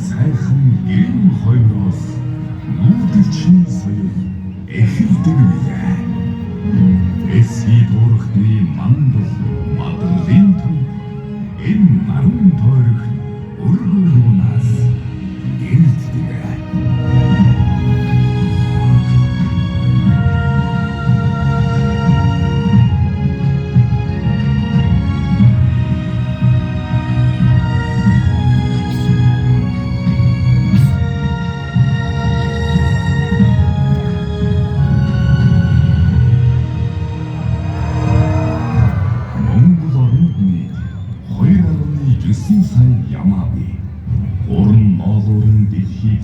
сайхан гэрийн хойноос нүүдэлчний соёл эхэлдэг билээ. Эсхий дуурхны мандал мадлын төв энэ наран тойрогт өргөлөөнөөс гэрэлтдэг.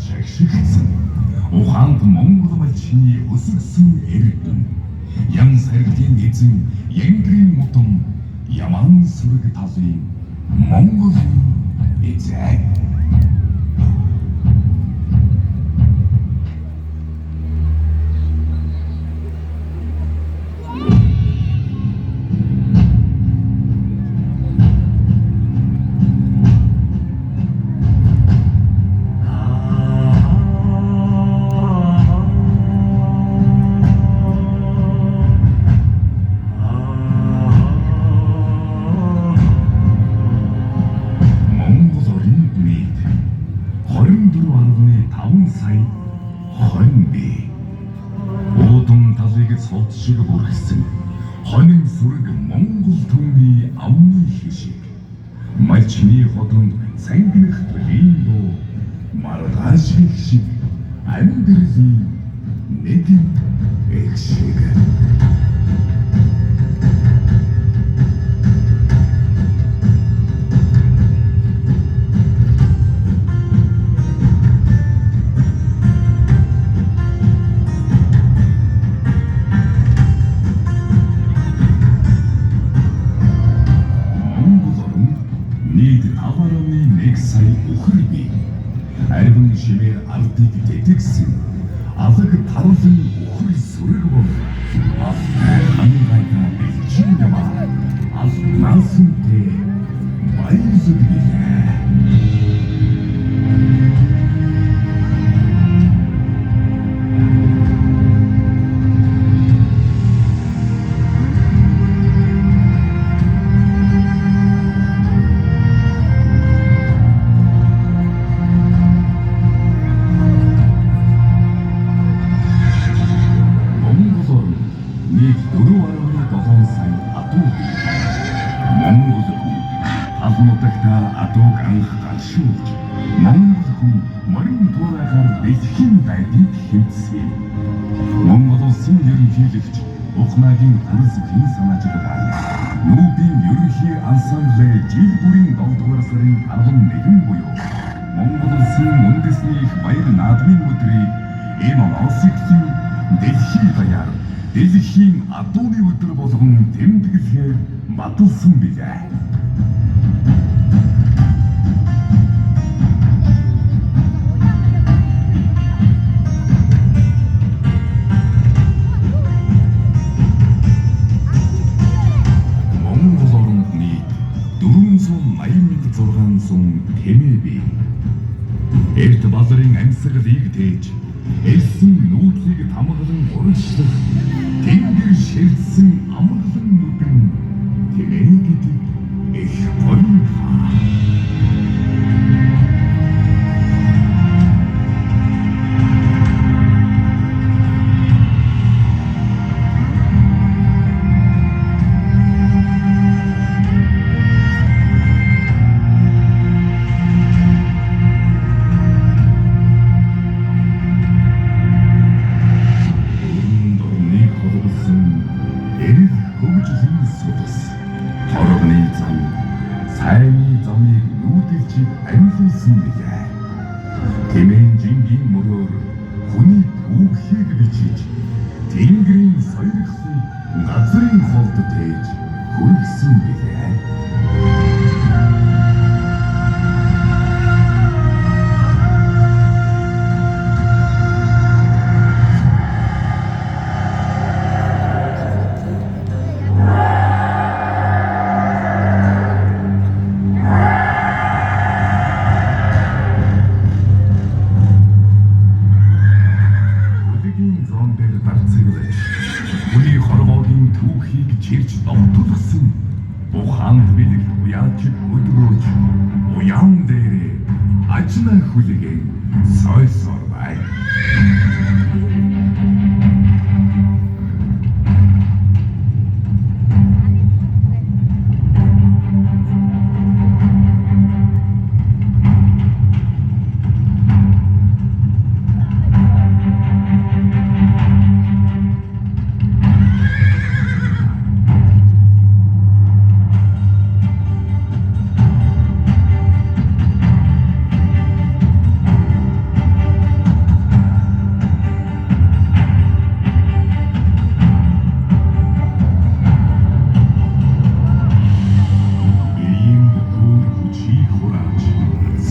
Шагшигдсан ухаанд Монгол малчны өсгсөн эрдэн ян саргын эзэн янгрийн мутам яман сүрэг талын Монголын эзэн. Шиг бүрхсэн хонин сүрэг Монгол түмний амны хишиг малчны хотонд сангинах төлөндөө маргааш шиг амьдралын нэгэн эх шиг. Арвин шимээр ардыг дэтгсэн алаг таруулын өхөр сүрэг бол хангайгаа бэлчин яваа алнасантэй баярсаг билээ. Адууг анх галшуулж Монгол хүн морин туурайгаар бэлхэн байдгийг хэмжсэн. Монгол улсын ерөнхийлөгч Ухмагийн хүрэлцэн санаачлагаар Нүүбийн ерөнхий ансамблын жил бүрийн 7 дугаар сарын 11 буюу Монгол улсын үндэсний их баяр наадмын өдрийг энэ онцлогтой дэлхийн баяр дэлхийн адууны өдөр болгон тэмдэглэхээр баталсан билээ. Хэмээбий. Эрт базарын амьсгалыг тээж, элсэн нүүдлийг тамгалан урагшлах, тэнгэр ширдсэн амгалан нүдэн тэмээ гэдэг их гоё. Сайны замыг нүүдэлчид амьлуулсан билээ. Тэмээн жингийн мөрөөр хүний түүхийг бичиж, тэнгэрийн сойрхлыг газрын холд тээж хүргэсэн билээ. ирж довтолгсон ухаанд бэлэгт уяач өдрөөж уяан дээрээ ажнаа хүлэгээ сойсоор бай.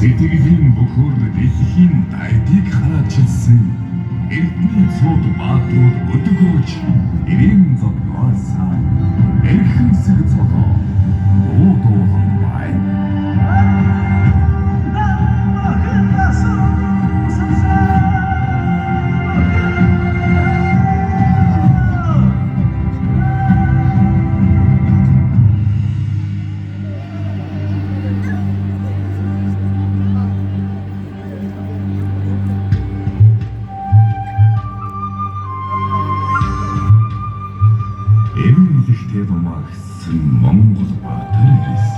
Сэтгэлийн бүхөр дэлхийн дайдыг хараачилсан эрдний цууд баатрууд өдөгөөж эрэм зогноосаа эрхэнсэг цогоо дуудуулан байна. Эмээлэгтэй бамагсан Монгол Батэрс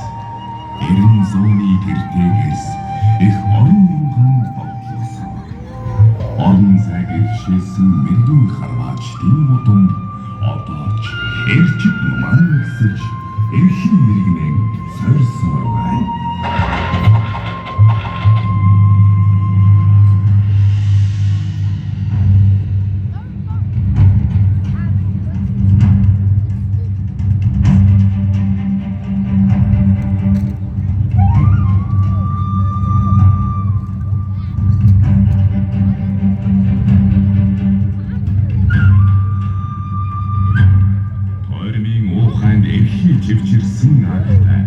эрен зууны гэртээс их орон нугаан боллосон. Орон цаг иршээсэн мэрэгэн харваачдын модон одоо ч эрчит нуман нэгсэж эрхэн мэрэгнэн сойрсоор байна. Живчирсэн агтай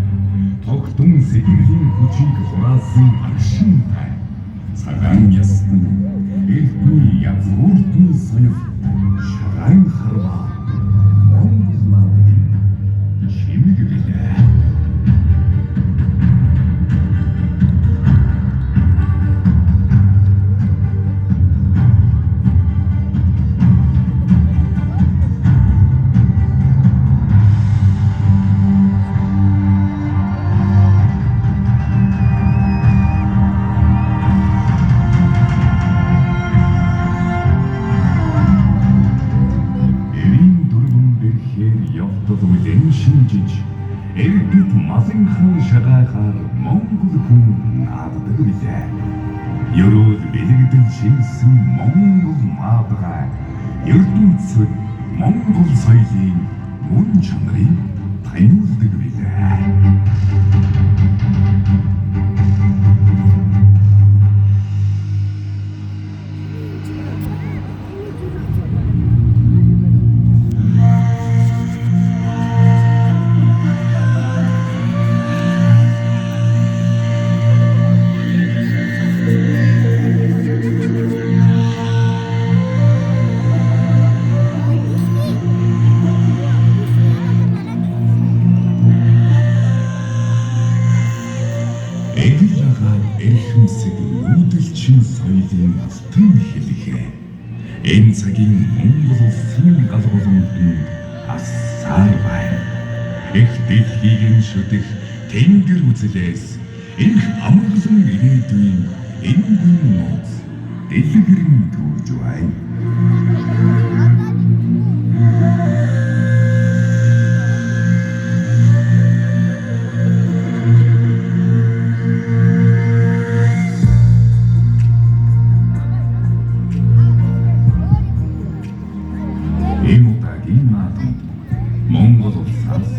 тогтун сэтгэлийн хүчийг хураасан агшинтай цагаан ястан эртний язгууртны соёл шарайн харваа Монгол намын чимэг билээ. Шинжиж эрдэт масынхан шагайхаар Монгол хүн нааддаг билээ. Ерөөд бэлэгдэл шинсэн Монгол маадгаа ертөнцөд Монгол соёлын мөн чанарыг таниулдаг билээ. Эрхэмсэг нүүдэлчин соёлын алтан хэлхээ энэ цагийн Монгол улсын галгуурамд асаар байна. Их дэлхийг шүтэх тэнгэр үзлээс энх амгалан ирээдүйн энгийн нууц дэлгэрэн төрж байна. Монгол улсаас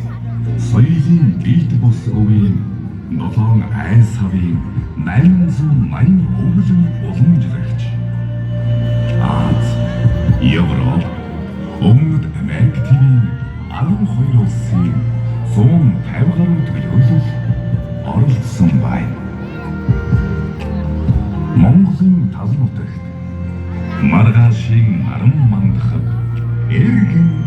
соёлын бийт бус өвийн 7 айн савын 880 хөгжин уламжлагч Аз, Европ, Өмнөд Америк твийн 12 улсын 150 гаруй төлөөлөл оролцсон байна. Монголын тал нутагт маргаашийн наран мандахад эргэн